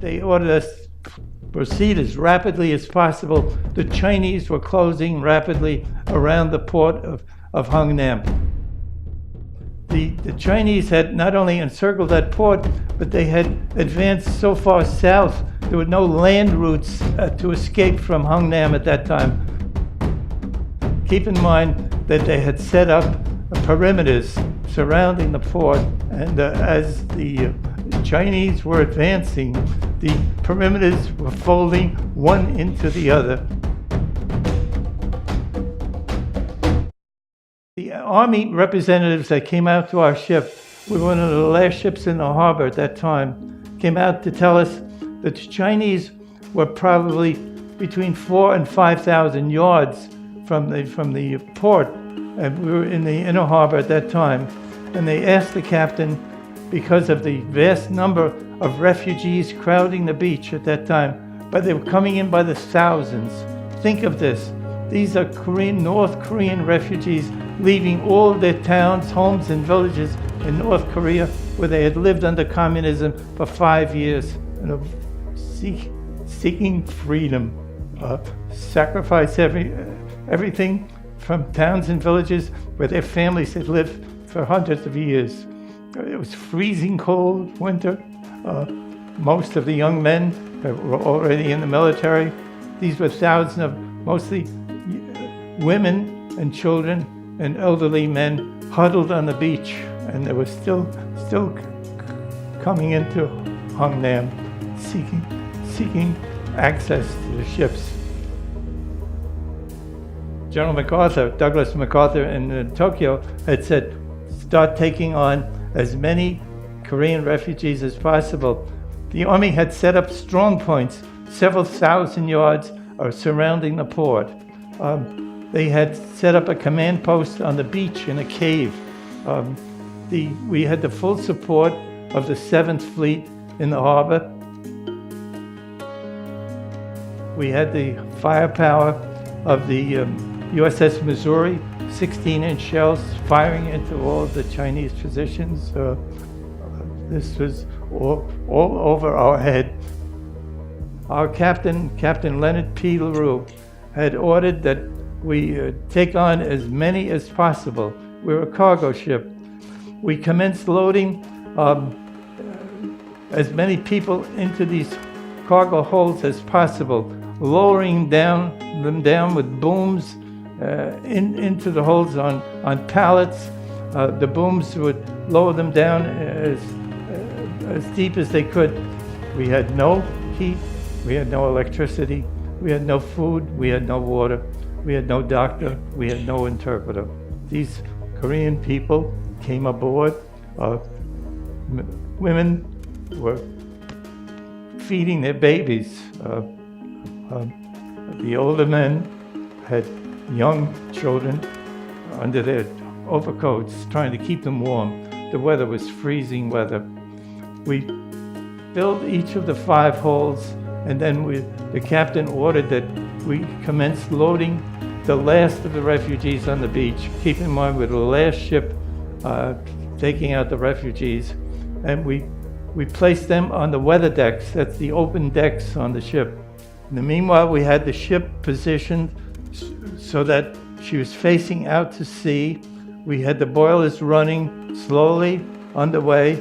They ordered us to proceed as rapidly as possible. The Chinese were closing rapidly around the port of Hungnam. The Chinese had not only encircled that port, but they had advanced so far south, there were no land routes to escape from Hungnam at that time. Keep in mind that they had set up perimeters surrounding the port, and as the Chinese were advancing, the perimeters were folding one into the other. The Army representatives that came out to our ship, we were one of the last ships in the harbor at that time, came out to tell us that the Chinese were probably between 4,000 and 5,000 yards from the port, and we were in the inner harbor at that time. And they asked the captain, because of the vast number of refugees crowding the beach at that time, but they were coming in by the thousands. Think of this. These are North Korean refugees leaving all of their towns, homes, and villages in North Korea, where they had lived under communism for 5 years, and seeking freedom, sacrifice everything from towns and villages where their families had lived for hundreds of years. It was freezing cold winter. Most of the young men were already in the military. These were thousands of mostly women and children and elderly men huddled on the beach, and they were still coming into Hungnam, seeking access to the ships. General MacArthur, Douglas MacArthur in Tokyo, had said, start taking on as many Korean refugees as possible. The Army had set up strong points, several thousand yards surrounding the port. They had set up a command post on the beach in a cave. We had the full support of the 7th Fleet in the harbor. We had the firepower of the USS Missouri, 16-inch shells firing into all of the Chinese positions. This was all over our head. Our captain, Captain Leonard P. LaRue, had ordered that we take on as many as possible. We were a cargo ship. We commenced loading as many people into these cargo holds as possible, lowering them down with booms into the holds on pallets. The booms would lower them down as deep as they could. We had no heat, we had no electricity, we had no food, we had no water, we had no doctor, we had no interpreter. These Korean people came aboard. Women were feeding their babies. The older men had young children under their overcoats, trying to keep them warm. The weather was freezing weather. We filled each of the 5 holds, and then the captain ordered that we commence loading the last of the refugees on the beach. Keep in mind, we're the last ship taking out the refugees, and we placed them on the weather decks. That's the open decks on the ship. In the meanwhile, we had the ship positioned so that she was facing out to sea. We had the boilers running slowly underway,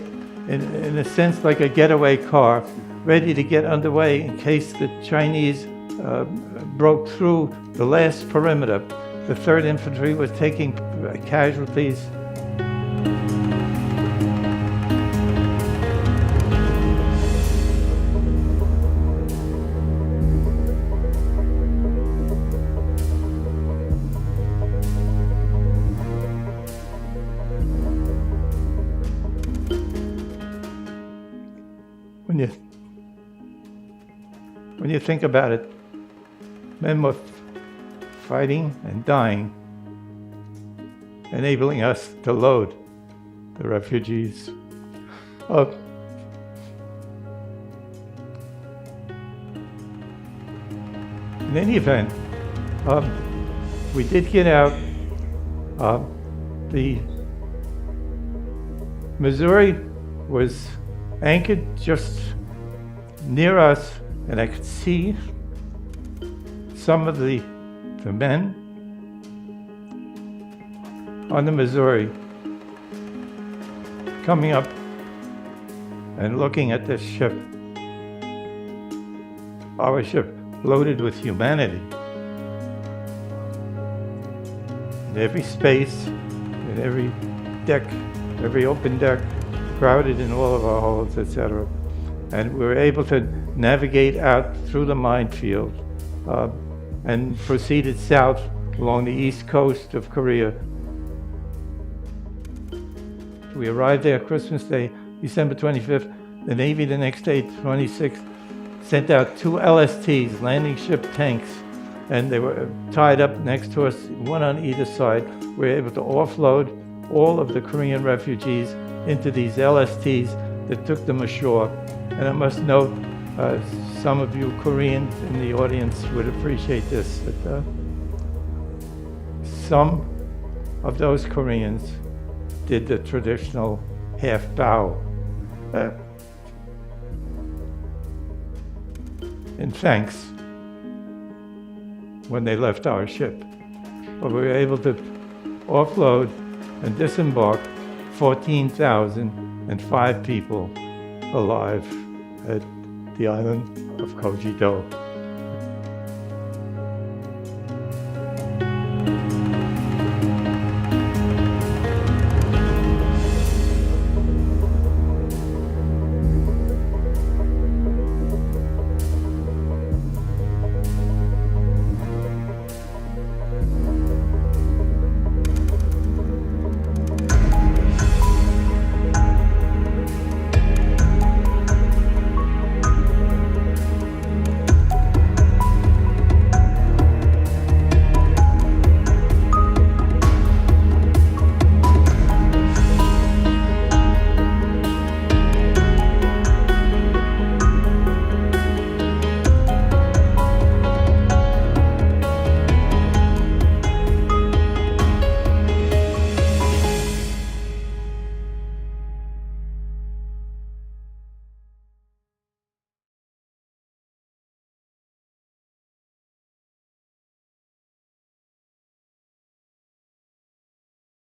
in a sense like a getaway car, ready to get underway in case the Chinese broke through the last perimeter. The 3rd Infantry was taking casualties. When you think about it, men were fighting and dying, enabling us to load the refugees. In any event, we did get out. The Missouri was anchored just near us, and I could see some of the men on the Missouri coming up and looking at this ship, our ship, loaded with humanity. In every space, in every deck, every open deck, crowded in all of our holds, etc. And we were able to navigate out through the minefield and proceeded south along the east coast of Korea. We arrived there Christmas Day, December 25th. The Navy the next day, 26th, sent out 2 LSTs, landing ship tanks, and they were tied up next to us, one on either side. We were able to offload all of the Korean refugees into these LSTs that took them ashore. And I must note, some of you Koreans in the audience would appreciate this, that some of those Koreans did the traditional half bow in thanks when they left our ship. But we were able to offload and disembark 14,005 people alive at the island of Kojido.